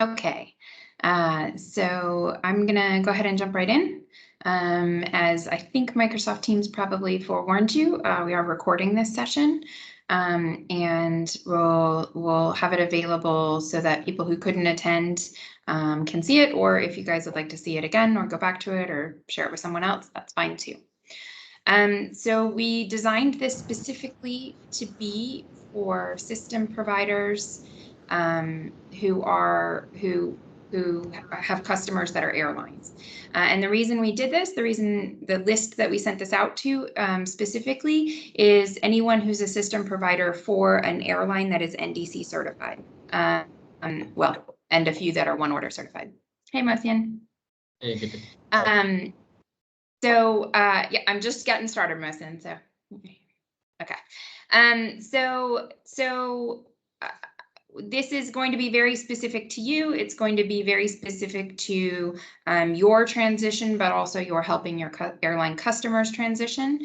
Okay, so I'm gonna go ahead and jump right in. As I think Microsoft Teams probably forewarned you, we are recording this session, and we'll have it available so that people who couldn't attend can see it, or if you guys would like to see it again or go back to it or share it with someone else, that's fine too. So we designed this specifically to be for system providers who have customers that are airlines. And the reason we did this, the list that we sent this out to specifically is anyone who's a system provider for an airline that is NDC certified. Well, and a few that are one order certified. Hey, Mothian. Hey, good. So yeah, I'm just getting started, Mothian. So okay. This is going to be very specific to you. It's going to be very specific to your transition, but also you're helping your airline customers transition.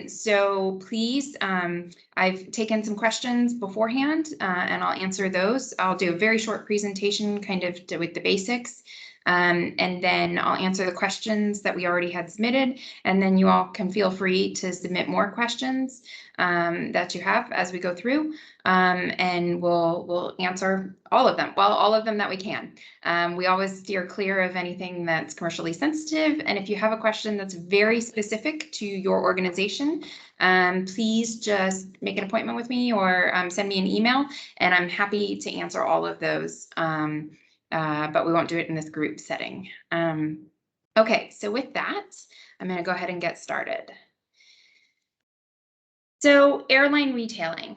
So please, I've taken some questions beforehand and I'll answer those. I'll do a very short presentation kind of with the basics. And then I'll answer the questions that we already had submitted, and then you all can feel free to submit more questions that you have as we go through, and we'll answer all of them. Well, all of them that we can. We always steer clear of anything that's commercially sensitive, and if you have a question that's very specific to your organization, please just make an appointment with me or send me an email, and I'm happy to answer all of those. But we won't do it in this group setting. Okay, so with that, I'm going to go ahead and get started. So airline retailing.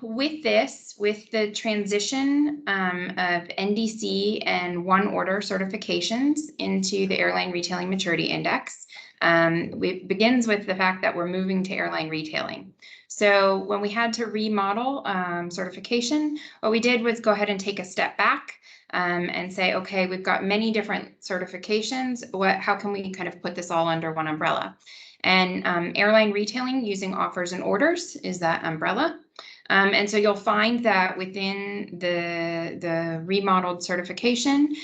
With the transition of NDC and one order certifications into the Airline Retailing Maturity Index, it begins with the fact that we're moving to airline retailing. So when we had to remodel certification, what we did was go ahead and take a step back and say, okay, we've got many different certifications. How can we kind of put this all under one umbrella? And airline retailing using offers and orders is that umbrella. And so you'll find that within the remodeled certification,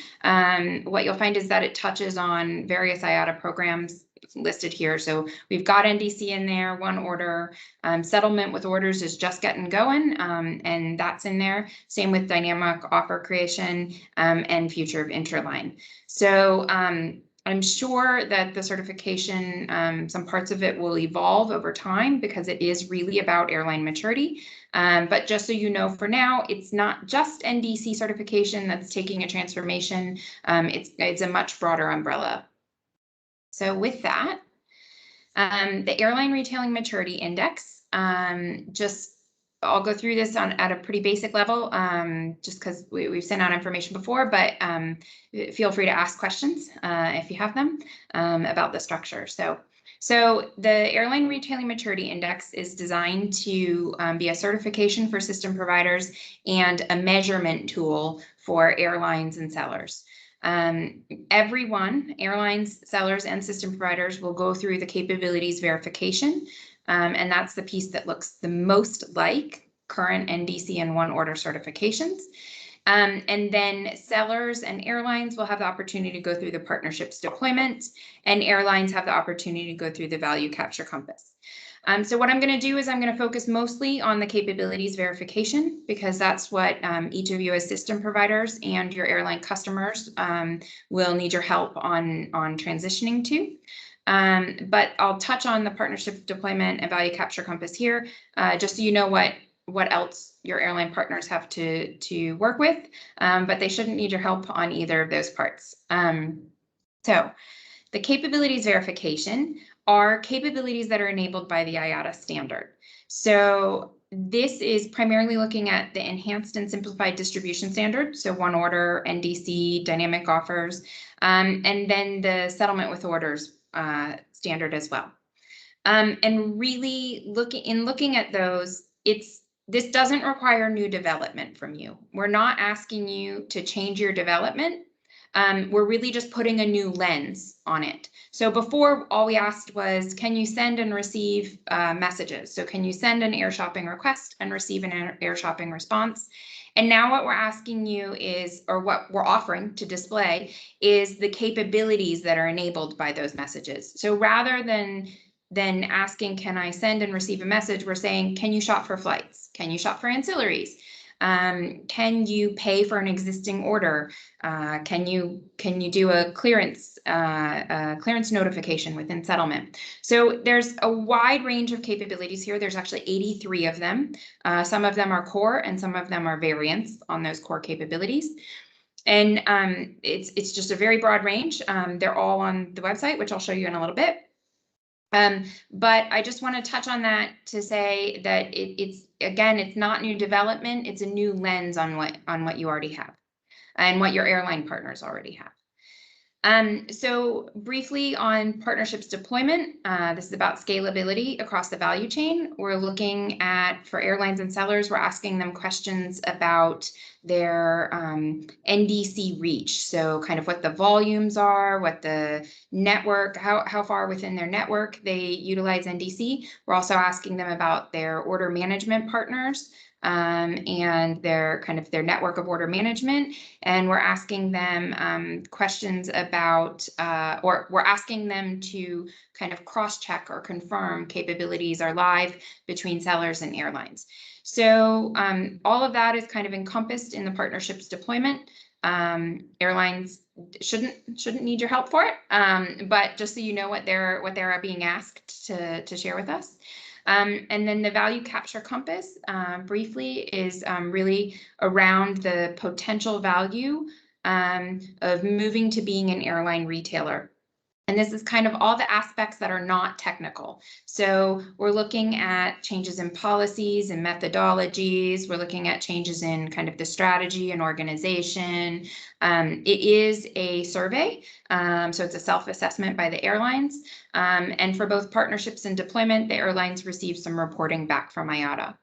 what you'll find is that it touches on various IATA programs listed here. So we've got NDC in there, one order, settlement with orders is just getting going, and that's in there. Same with dynamic offer creation and future of interline. So I'm sure that the certification, some parts of it will evolve over time because it is really about airline maturity. But just so you know, for now, it's not just NDC certification that's taking a transformation. It's a much broader umbrella. So with that, the Airline Retailing Maturity Index, I'll go through this at a pretty basic level, just because we've sent out information before, but feel free to ask questions if you have them about the structure. So the Airline Retailing Maturity Index is designed to be a certification for system providers and a measurement tool for airlines and sellers. Everyone, airlines, sellers, and system providers will go through the capabilities verification. And that's the piece that looks the most like current NDC and one order certifications. And then sellers and airlines will have the opportunity to go through the partnerships deployment, and airlines have the opportunity to go through the value capture compass. So what I'm going to do is I'm going to focus mostly on the capabilities verification, because that's what each of you as system providers and your airline customers will need your help on transitioning to. But I'll touch on the partnership deployment and value capture compass here, just so you know what else your airline partners have to work with, but they shouldn't need your help on either of those parts. So the capabilities verification are capabilities that are enabled by the IATA standard. So this is primarily looking at the enhanced and simplified distribution standard, so one order, NDC, dynamic offers, and then the settlement with orders standard as well. And really looking at those, this doesn't require new development from you. We're not asking you to change your development. we're really just putting a new lens on it. So before, all we asked was, can you send and receive messages? So can you send an air shopping request and receive an air shopping response? And now what we're asking you is, or what we're offering to display, is the capabilities that are enabled by those messages. So rather than asking, can I send and receive a message, we're saying, can you shop for flights? Can you shop for ancillaries? Can you pay for an existing order? Can you do a clearance notification within settlement? So there's a wide range of capabilities here. There's actually 83 of them. Some of them are core and some of them are variants on those core capabilities. And it's just a very broad range. They're all on the website, which I'll show you in a little bit. But I just want to touch on that to say that it's not new development. It's a new lens on what you already have and what your airline partners already have. So briefly on partnerships deployment, this is about scalability across the value chain. We're looking at, for airlines and sellers, we're asking them questions about their NDC reach. So kind of what the volumes are, what the network, how far within their network they utilize NDC. We're also asking them about their order management partners, and their network of order management. And we're asking them questions about, or we're asking them to kind of cross-check or confirm capabilities are live between sellers and airlines. So all of that is kind of encompassed in the partnerships deployment. Airlines shouldn't need your help for it, but just so you know what they're being asked to share with us. And then the value capture compass, briefly, is really around the potential value of moving to being an airline retailer. And this is kind of all the aspects that are not technical. So we're looking at changes in policies and methodologies. We're looking at changes in kind of the strategy and organization. It is a survey, so it's a self-assessment by the airlines. And for both partnerships and deployment, the airlines receive some reporting back from IATA.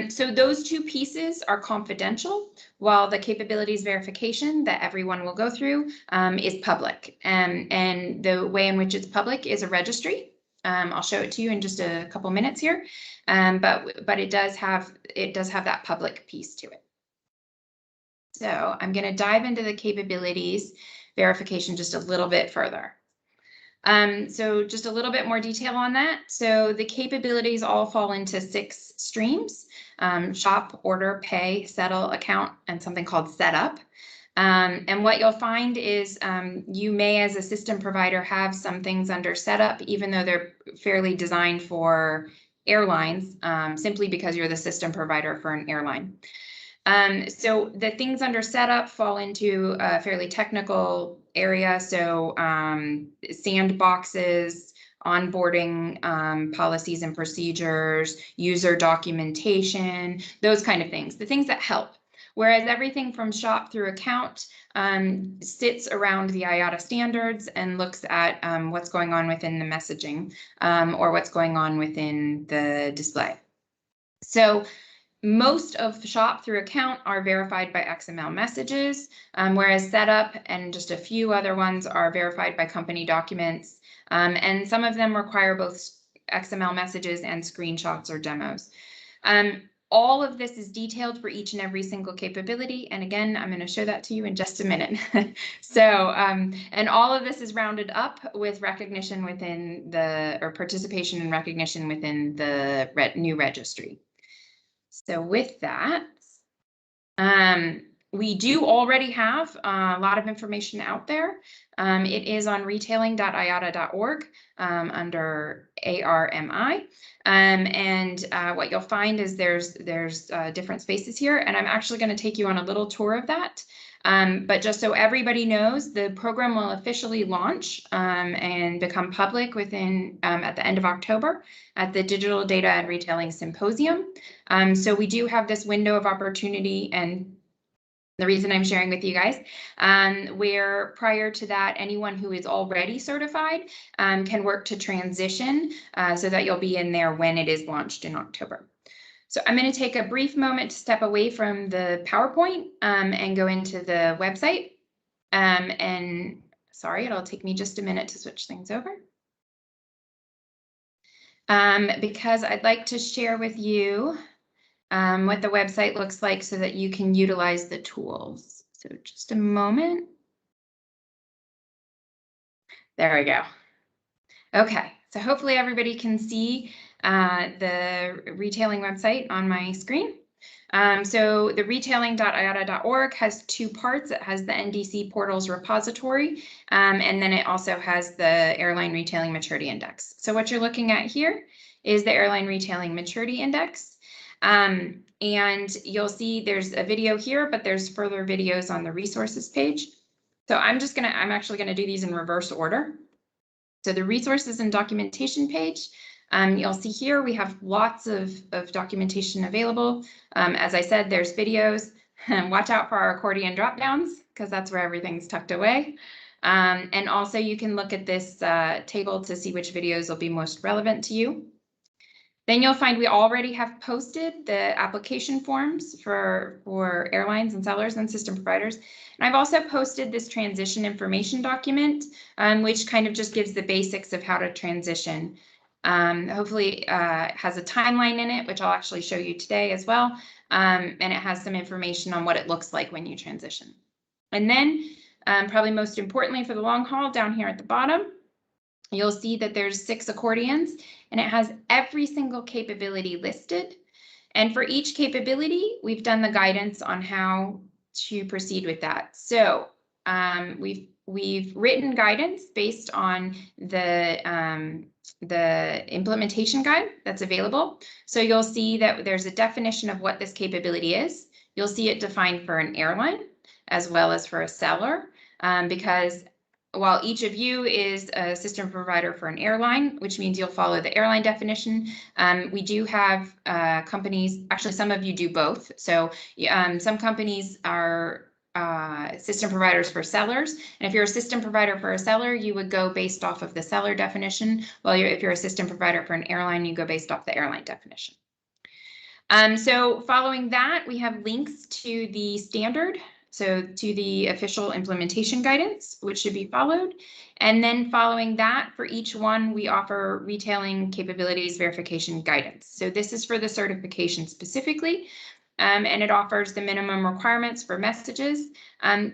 So those two pieces are confidential, while the capabilities verification that everyone will go through is public. And the way in which it's public is a registry. I'll show it to you in just a couple minutes here, but it does have that public piece to it. So I'm going to dive into the capabilities verification just a little bit further. So just a little bit more detail on that. So the capabilities all fall into 6 streams: shop, order, pay, settle, account, and something called setup. And what you'll find is you may, as a system provider, have some things under setup, even though they're fairly designed for airlines, simply because you're the system provider for an airline. So the things under setup fall into a fairly technical area. So sandboxes, onboarding policies and procedures, user documentation, those kind of things, the things that help. Whereas everything from shop through account sits around the IATA standards and looks at what's going on within the messaging or what's going on within the display. So most of shop through account are verified by XML messages, whereas setup and just a few other ones are verified by company documents. And some of them require both XML messages and screenshots or demos. All of this is detailed for each and every single capability. And again, I'm going to show that to you in just a minute. So, and all of this is rounded up with recognition within or participation and recognition within the new registry. So with that, we do already have a lot of information out there. It is on retailing.iata.org under ARMI. And what you'll find is there's different spaces here, and I'm actually going to take you on a little tour of that. But just so everybody knows, the program will officially launch and become public within at the end of October at the Digital Data and Retailing Symposium. So we do have this window of opportunity, and the reason I'm sharing with you guys, where prior to that, anyone who is already certified can work to transition so that you'll be in there when it is launched in October. So I'm going to take a brief moment to step away from the PowerPoint and go into the website. And sorry, it'll take me just a minute to switch things over. Because I'd like to share with you what the website looks like so that you can utilize the tools. So just a moment. There we go. Okay, so hopefully everybody can see the retailing website on my screen. So the retailing.iata.org has two parts. It has the NDC portals repository, and then it also has the Airline Retailing Maturity Index. So what you're looking at here is the Airline Retailing Maturity Index. And you'll see there's a video here, but there's further videos on the resources page. So I'm actually gonna do these in reverse order. So the resources and documentation page, you'll see here we have lots of documentation available. As I said, there's videos. Watch out for our accordion drop downs because that's where everything's tucked away. And also you can look at this table to see which videos will be most relevant to you. Then you'll find we already have posted the application forms for airlines and sellers and system providers. And I've also posted this transition information document, which kind of just gives the basics of how to transition. Hopefully it has a timeline in it, which I'll actually show you today as well. And it has some information on what it looks like when you transition. And then probably most importantly for the long haul, down here at the bottom, you'll see that there's 6 accordions and it has every single capability listed. And for each capability, we've done the guidance on how to proceed with that. So we've written guidance based on the implementation guide that's available. So you'll see that there's a definition of what this capability is. You'll see it defined for an airline as well as for a seller, because while each of you is a system provider for an airline, which means you'll follow the airline definition, we do have companies, actually some of you do both. So some companies are system providers for sellers. And if you're a system provider for a seller, you would go based off of the seller definition. While if you're a system provider for an airline, you go based off the airline definition. So following that, we have links to the standard. So to the official implementation guidance, which should be followed. And then following that, for each one, we offer retailing capabilities verification guidance. So this is for the certification specifically, and it offers the minimum requirements for messages.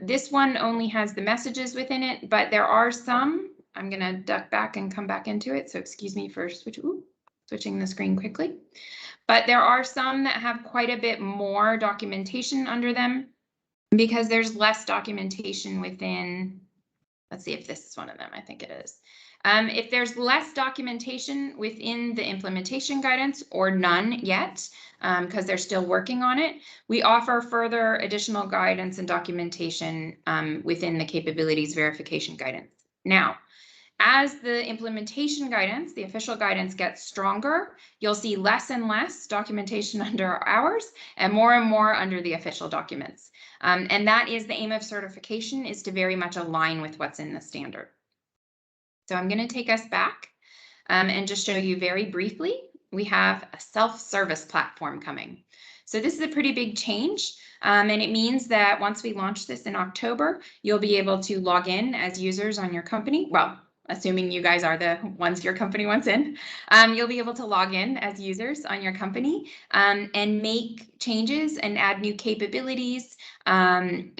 This one only has the messages within it, but there are some. I'm going to duck back and come back into it. So excuse me for switching the screen quickly. But there are some that have quite a bit more documentation under them, because there's less documentation within, let's see if this is one of them, I think it is. If there's less documentation within the implementation guidance or none yet, because they're still working on it, we offer further additional guidance and documentation within the capabilities verification guidance. Now, as the implementation guidance, the official guidance gets stronger, you'll see less and less documentation under ours and more under the official documents. And that is the aim of certification, is to very much align with what's in the standard. So I'm going to take us back and just show you very briefly, we have a self-service platform coming. So this is a pretty big change. And it means that once we launch this in October, you'll be able to log in as users on your company. Well, assuming you guys are the ones your company wants in, you'll be able to log in as users on your company and make changes and add new capabilities and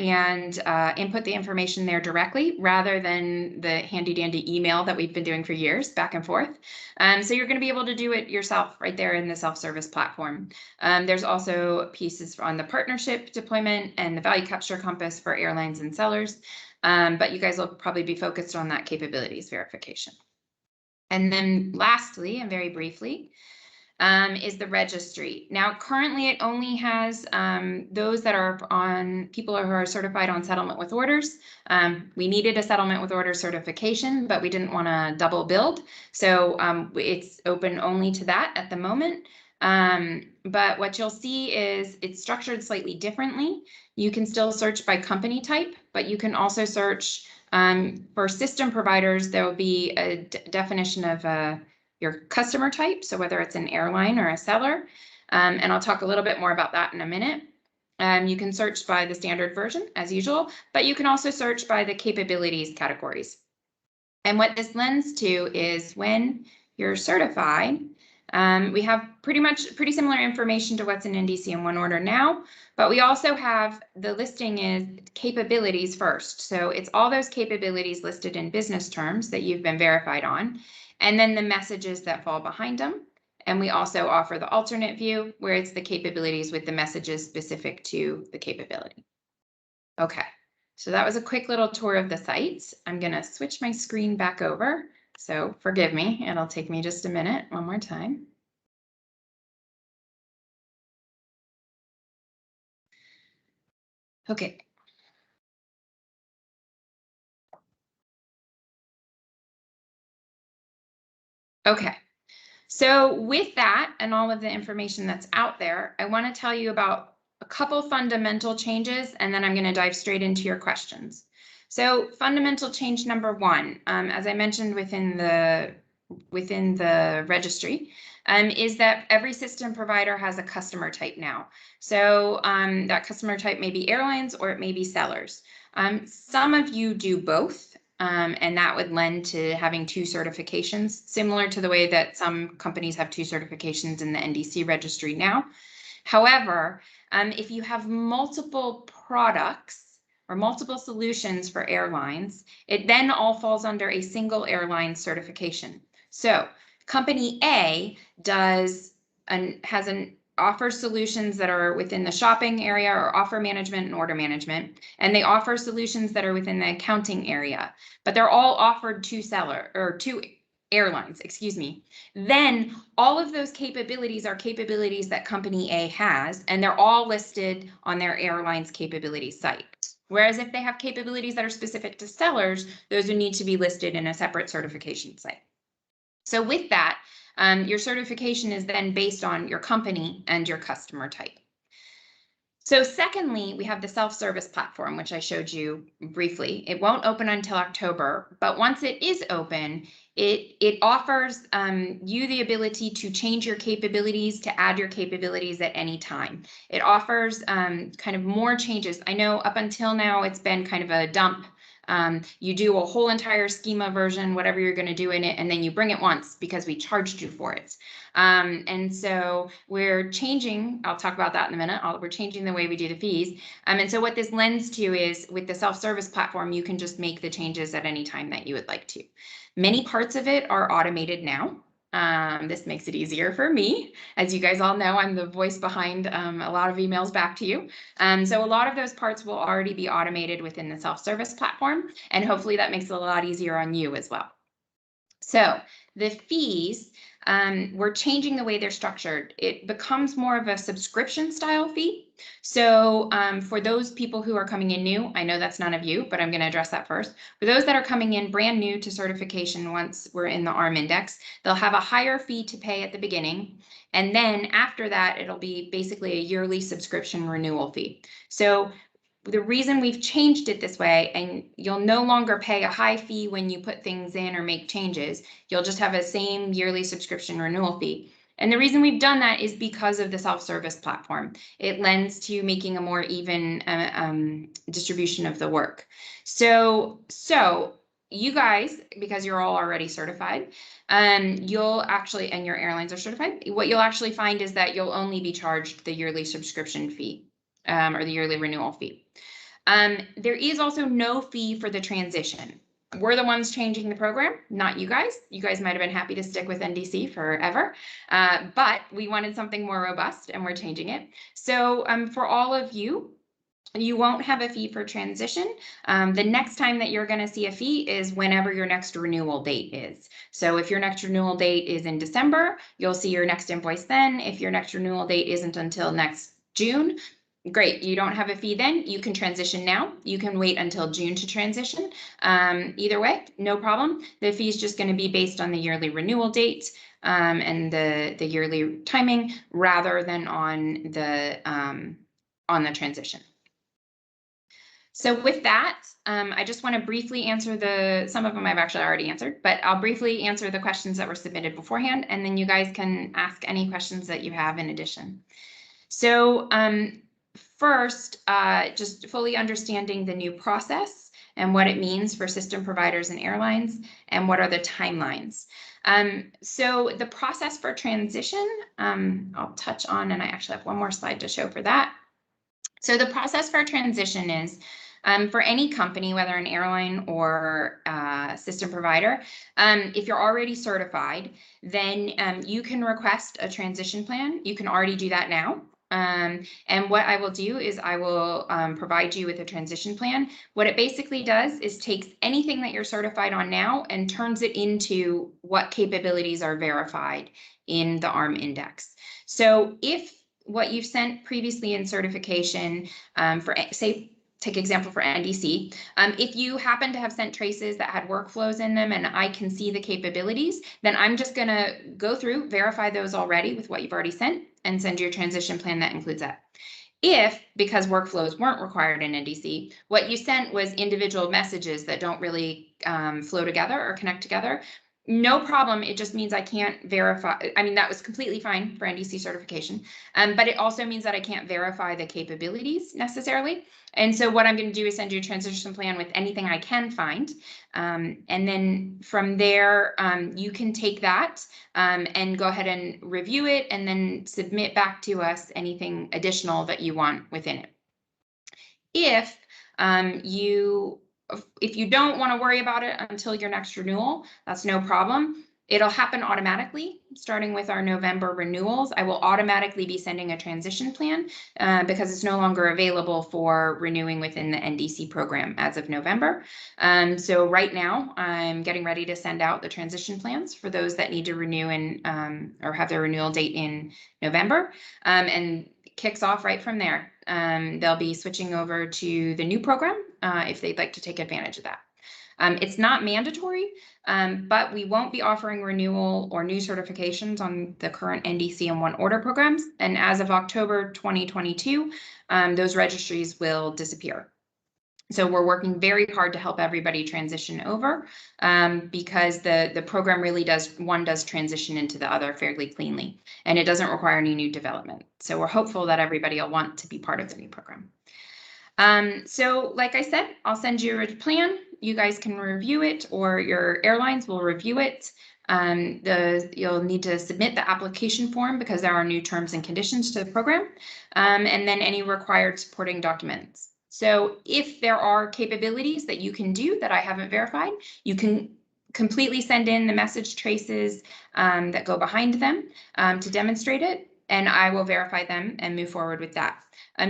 input the information there directly rather than the handy dandy email that we've been doing for years back and forth. So you're going to be able to do it yourself right there in the self-service platform. There's also pieces on the partnership deployment and the value capture compass for airlines and sellers. But you guys will probably be focused on that capabilities verification. And then lastly, and very briefly, is the registry. Now, currently it only has those that are on people who are certified on settlement with orders. We needed a settlement with order certification, but we didn't want to double build. So it's open only to that at the moment. But what you'll see is it's structured slightly differently. You can still search by company type, but you can also search for system providers. There will be a definition of your customer type, so whether it's an airline or a seller, and I'll talk a little bit more about that in a minute. You can search by the standard version as usual, but you can also search by the capabilities categories. And what this lends to is when you're certified, we have pretty similar information to what's in NDC in one order now, but we also have the listing is capabilities first. So it's all those capabilities listed in business terms that you've been verified on, and then the messages that fall behind them. And we also offer the alternate view where it's the capabilities with the messages specific to the capability. Okay, so that was a quick little tour of the sites. I'm going to switch my screen back over. So forgive me, it'll take me just a minute one more time. Okay. Okay. So with that and all of the information that's out there, I want to tell you about a couple fundamental changes, and then I'm going to dive straight into your questions. So fundamental change number one, as I mentioned within the registry, is that every system provider has a customer type now. So that customer type may be airlines or it may be sellers. Some of you do both. And that would lend to having two certifications, similar to the way that some companies have two certifications in the NDC registry now. However, if you have multiple products or multiple solutions for airlines, it then all falls under a single airline certification. So company A offers solutions that are within the shopping area or offer management and order management, and they offer solutions that are within the accounting area, but they're all offered to airlines, excuse me. Then all of those capabilities are capabilities that company A has, and they're all listed on their airline's capabilities site. Whereas if they have capabilities that are specific to sellers, those would need to be listed in a separate certification site. So with that, your certification is then based on your company and your customer type. So secondly, we have the self-service platform, which I showed you briefly. It won't open until October, but once it is open, it offers you the ability to change your capabilities, to add your capabilities at any time. It offers kind of more changes. I know up until now, it's been kind of a dump. You do a whole entire schema version, whatever you're going to do in it, and then you bring it once because we charged you for it. And so we're changing, I'll talk about that in a minute, we're changing the way we do the fees. And so what this lends to is with the self-service platform, you can just make the changes at any time that you would like to. Many parts of it are automated now. This makes it easier for me. As you guys all know, I'm the voice behind a lot of emails back to you. So a lot of those parts will already be automated within the self-service platform, and hopefully that makes it a lot easier on you as well. So the fees, we're changing the way they're structured. It becomes more of a subscription style fee. So for those people who are coming in new, I know that's none of you, but I'm going to address that first. For those that are coming in brand new to certification, once we're in the ARM index, they'll have a higher fee to pay at the beginning. And then after that, it'll be basically a yearly subscription renewal fee. So the reason we've changed it this way, and you'll no longer pay a high fee when you put things in or make changes, you'll just have a same yearly subscription renewal fee. And the reason we've done that is because of the self-service platform. It lends to making a more even distribution of the work. So you guys, because you're all already certified, you'll actually, and your airlines are certified, what you'll actually find is that you'll only be charged the yearly subscription fee. Or the yearly renewal fee. There is also no fee for the transition. We're the ones changing the program, not you guys. You guys might have been happy to stick with NDC forever, but we wanted something more robust and we're changing it. So for all of you, you won't have a fee for transition. The next time that you're going to see a fee is whenever your next renewal date is. So if your next renewal date is in December, you'll see your next invoice then. If your next renewal date isn't until next June, great, you don't have a fee then, you can transition now. You can wait until June to transition. Either way, no problem. The fee is just going to be based on the yearly renewal date and the yearly timing rather than on the transition. So with that, I just want to briefly answer some of them I've actually already answered, but I'll briefly answer the questions that were submitted beforehand, and then you guys can ask any questions that you have in addition. So first, just fully understanding the new process and what it means for system providers and airlines, and what are the timelines. So the process for transition, I'll touch on, and I actually have one more slide to show for that. So the process for transition is, for any company, whether an airline or system provider, if you're already certified, then you can request a transition plan. You can already do that now. And what I will do is I will provide you with a transition plan. What it basically does is takes anything that you're certified on now and turns it into what capabilities are verified in the ARM index. So if what you've sent previously in certification, for, say, take example for NDC, if you happen to have sent traces that had workflows in them and I can see the capabilities, then I'm just going to go through, verify those already with what you've already sent, and send you a transition plan that includes that. If, because workflows weren't required in NDC, what you sent was individual messages that don't really flow together or connect together, no problem. It just means I can't verify. I mean, that was completely fine for NDC certification, but it also means that I can't verify the capabilities necessarily. And so what I'm going to do is send you a transition plan with anything I can find. And then from there, you can take that and go ahead and review it and then submit back to us anything additional that you want within it. If you don't want to worry about it until your next renewal, that's no problem. It'll happen automatically, starting with our November renewals. I will automatically be sending a transition plan because it's no longer available for renewing within the NDC program as of November. So right now, I'm getting ready to send out the transition plans for those that need to renew in or have their renewal date in November, and kicks off right from there. They'll be switching over to the new program if they'd like to take advantage of that. It's not mandatory, but we won't be offering renewal or new certifications on the current NDC and One Order programs. And as of October 2022, those registries will disappear. So we're working very hard to help everybody transition over because the program really does transition into the other fairly cleanly, and it doesn't require any new development. So we're hopeful that everybody will want to be part of the new program. So like I said, I'll send you a plan. You guys can review it, or your airlines will review it. You'll need to submit the application form because there are new terms and conditions to the program, and then any required supporting documents. So if there are capabilities that you can do that I haven't verified, you can completely send in the message traces that go behind them to demonstrate it, and I will verify them and move forward with that.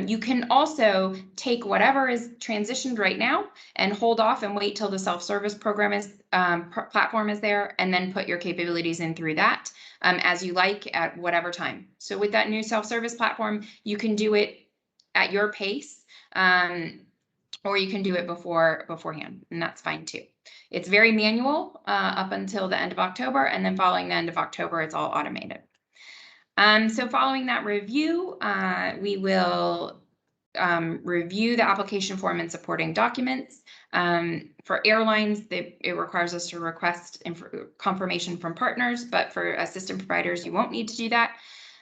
You can also take whatever is transitioned right now and hold off and wait till the self-service program is platform is there, and then put your capabilities in through that as you like at whatever time. So with that new self-service platform, you can do it at your pace, or you can do it beforehand, and that's fine too. It's very manual up until the end of October, and then following the end of October, it's all automated. So following that review, we will review the application form and supporting documents. For airlines, it requires us to request confirmation from partners, but for system providers, you won't need to do that.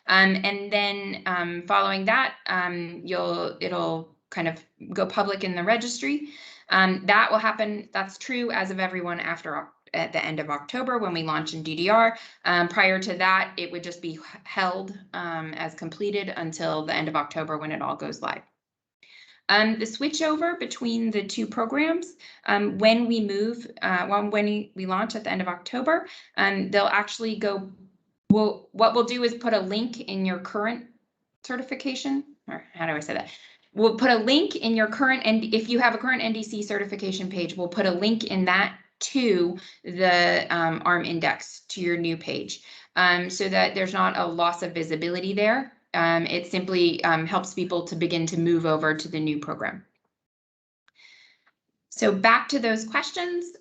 And then following that, it'll kind of go public in the registry. That will happen. That's true as of everyone at the end of October when we launch in DDR. Prior to that, it would just be held as completed until the end of October when it all goes live. The switchover between the two programs, when we move, when we launch at the end of October, they'll actually go. What we'll do is put a link in your current certification, or how do I say that? We'll put a link in your current, and if you have a current NDC certification page, we'll put a link in that to the ARM index to your new page, so that there's not a loss of visibility there. It simply helps people to begin to move over to the new program. So back to those questions.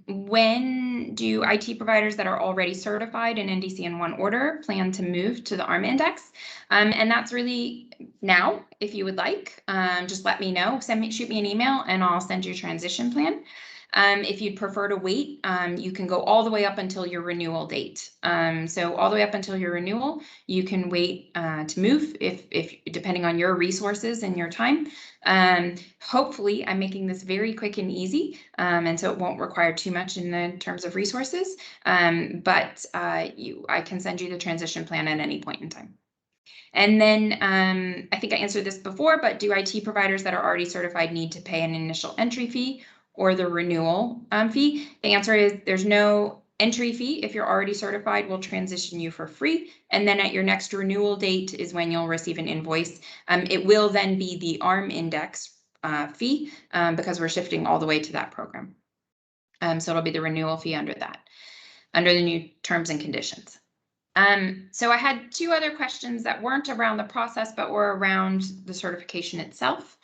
When do IT providers that are already certified in NDC and One Order plan to move to the ARM index? And that's really now, if you would like. Just let me know. Shoot me an email and I'll send you a transition plan. If you'd prefer to wait, you can go all the way up until your renewal date. So all the way up until your renewal, you can wait to move if depending on your resources and your time. Hopefully, I'm making this very quick and easy, and so it won't require too much in the terms of resources. But I can send you the transition plan at any point in time. And then I think I answered this before, but do IT providers that are already certified need to pay an initial entry fee or the renewal fee? The answer is there's no entry fee. If you're already certified, we'll transition you for free. And then at your next renewal date is when you'll receive an invoice. It will then be the ARM index fee because we're shifting all the way to that program. So it'll be the renewal fee under that, under the new terms and conditions. So I had two other questions that weren't around the process, but were around the certification itself.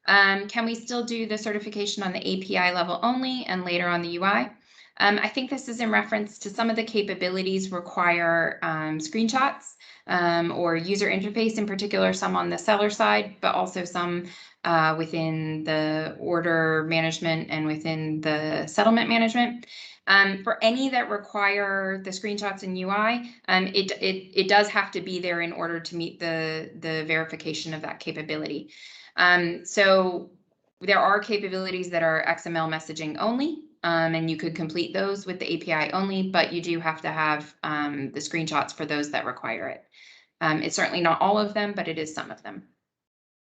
Can we still do the certification on the API level only and later on the UI? I think this is in reference to some of the capabilities require screenshots or user interface, in particular, some on the seller side, but also some within the order management and within the settlement management. For any that require the screenshots in UI, it does have to be there in order to meet the verification of that capability. So there are capabilities that are XML messaging only, and you could complete those with the API only, but you do have to have the screenshots for those that require it. It's certainly not all of them, but it is some of them.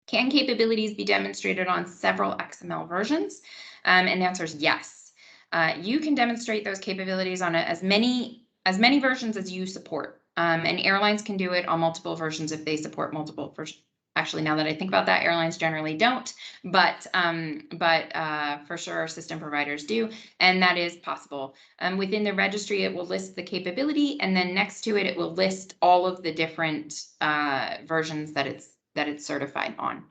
Can capabilities be demonstrated on several XML versions? And the answer is yes. You can demonstrate those capabilities on as many versions as you support. And airlines can do it on multiple versions if they support multiple versions. Actually, now that I think about that, airlines generally don't, but for sure system providers do, and that is possible. Within the registry, it will list the capability, and then next to it, it will list all of the different versions that it's certified on.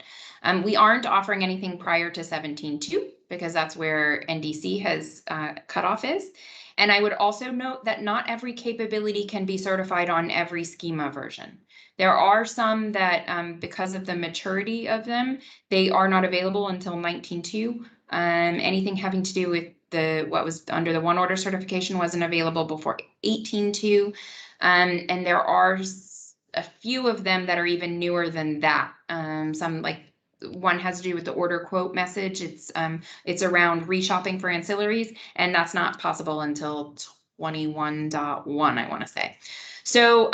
We aren't offering anything prior to 17.2 because that's where NDC has cutoff is. And I would also note that not every capability can be certified on every schema version. There are some that, because of the maturity of them, they are not available until 19.2. Anything having to do with what was under the one order certification wasn't available before 18.2. And there are a few of them that are even newer than that. Some like one has to do with the order quote message. It's around reshopping for ancilleries, and that's not possible until 21.1, I want to say. So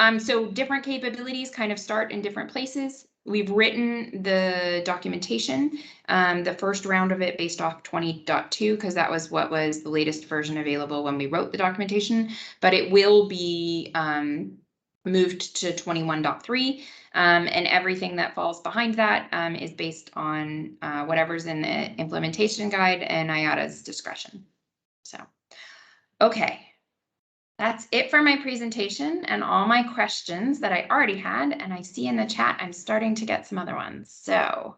different capabilities kind of start in different places. We've written the documentation, the first round of it based off 20.2, because that was what was the latest version available when we wrote the documentation, but it will be moved to 21.3, and everything that falls behind that is based on whatever's in the implementation guide and IATA's discretion. So, okay. That's it for my presentation and all my questions that I already had, and I see in the chat I'm starting to get some other ones. So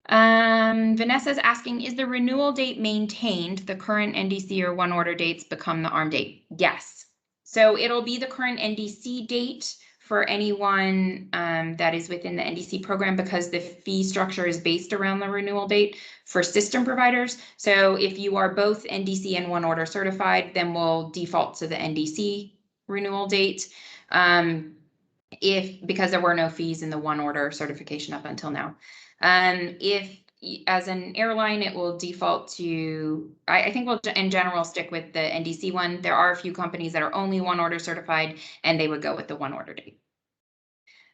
Vanessa's asking, is the renewal date maintained? The current NDC or one order dates become the ARM date? Yes. So it'll be the current NDC date for anyone that is within the NDC program, because the fee structure is based around the renewal date for system providers. So if you are both NDC and one order certified, then we'll default to the NDC renewal date. Because there were no fees in the one order certification up until now. If as an airline, it will default to, I think we'll in general stick with the NDC one. There are a few companies that are only one order certified, and they would go with the one order date.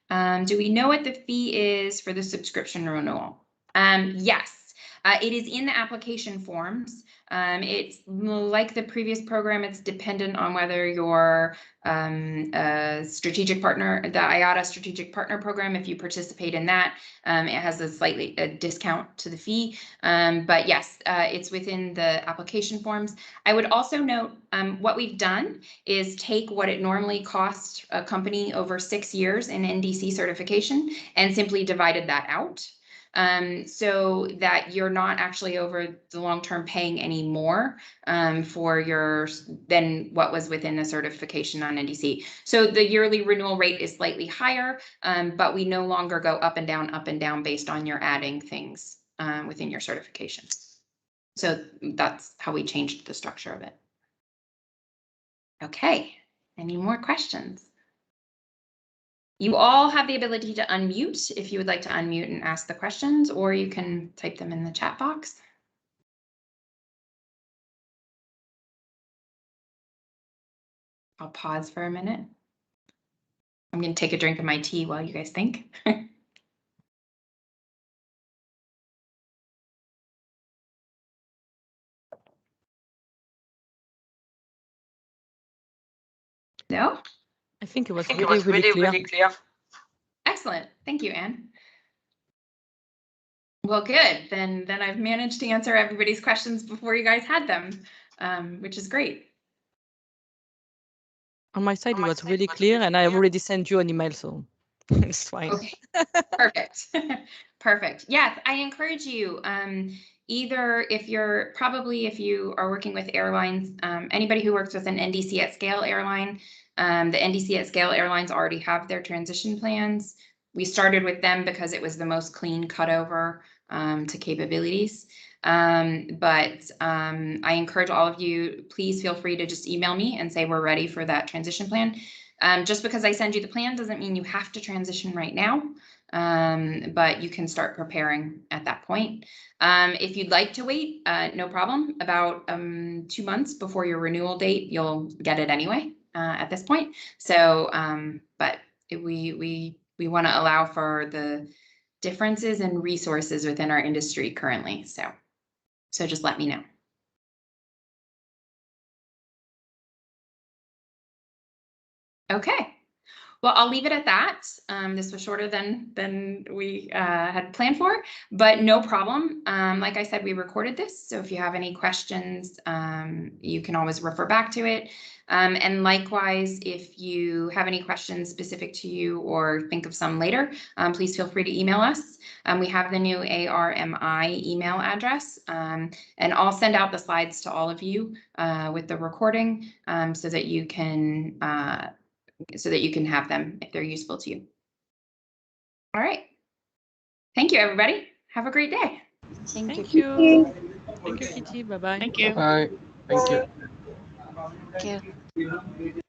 Do we know what the fee is for the subscription renewal? Yes, it is in the application forms. It's like the previous program, it's dependent on whether you're a strategic partner, the IATA strategic partner program. If you participate in that, it has a discount to the fee. But yes, it's within the application forms. I would also note what we've done is take what it normally costs a company over 6 years in NDC certification and simply divided that out. So that you're not actually over the long term paying any more than what was within the certification on NDC. So the yearly renewal rate is slightly higher, but we no longer go up and down based on your adding things within your certification. So that's how we changed the structure of it. Okay, any more questions? You all have the ability to unmute if you would like to unmute and ask the questions, or you can type them in the chat box. I'll pause for a minute. I'm going to take a drink of my tea while you guys think. No? I think it was really clear. Excellent. Thank you, Anne. Well, good. Then I've managed to answer everybody's questions before you guys had them, which is great. On my side, it was really clear, and I already sent you an email, so it's fine. Okay, perfect. Perfect. Yes, I encourage you, either if you are working with airlines, anybody who works with an NDC at scale airline, the NDC at scale airlines already have their transition plans. We started with them because it was the most clean cutover to capabilities. But I encourage all of you, please feel free to just email me and say we're ready for that transition plan. Just because I send you the plan doesn't mean you have to transition right now, but you can start preparing at that point. If you'd like to wait, no problem. About 2 months before your renewal date, you'll get it anyway at this point. So, but we want to allow for the differences in resources within our industry currently. So just let me know. Okay. Well, I'll leave it at that. This was shorter than we had planned for, but no problem. Like I said, we recorded this, so if you have any questions, you can always refer back to it. And likewise, if you have any questions specific to you or think of some later, please feel free to email us. We have the new ARMI email address, and I'll send out the slides to all of you with the recording so that you can have them if they're useful to you. All right. Thank you, everybody. Have a great day. Thank you. Thank you, Kitty. Bye-bye. Thank you. Bye. Thank you. Thank you.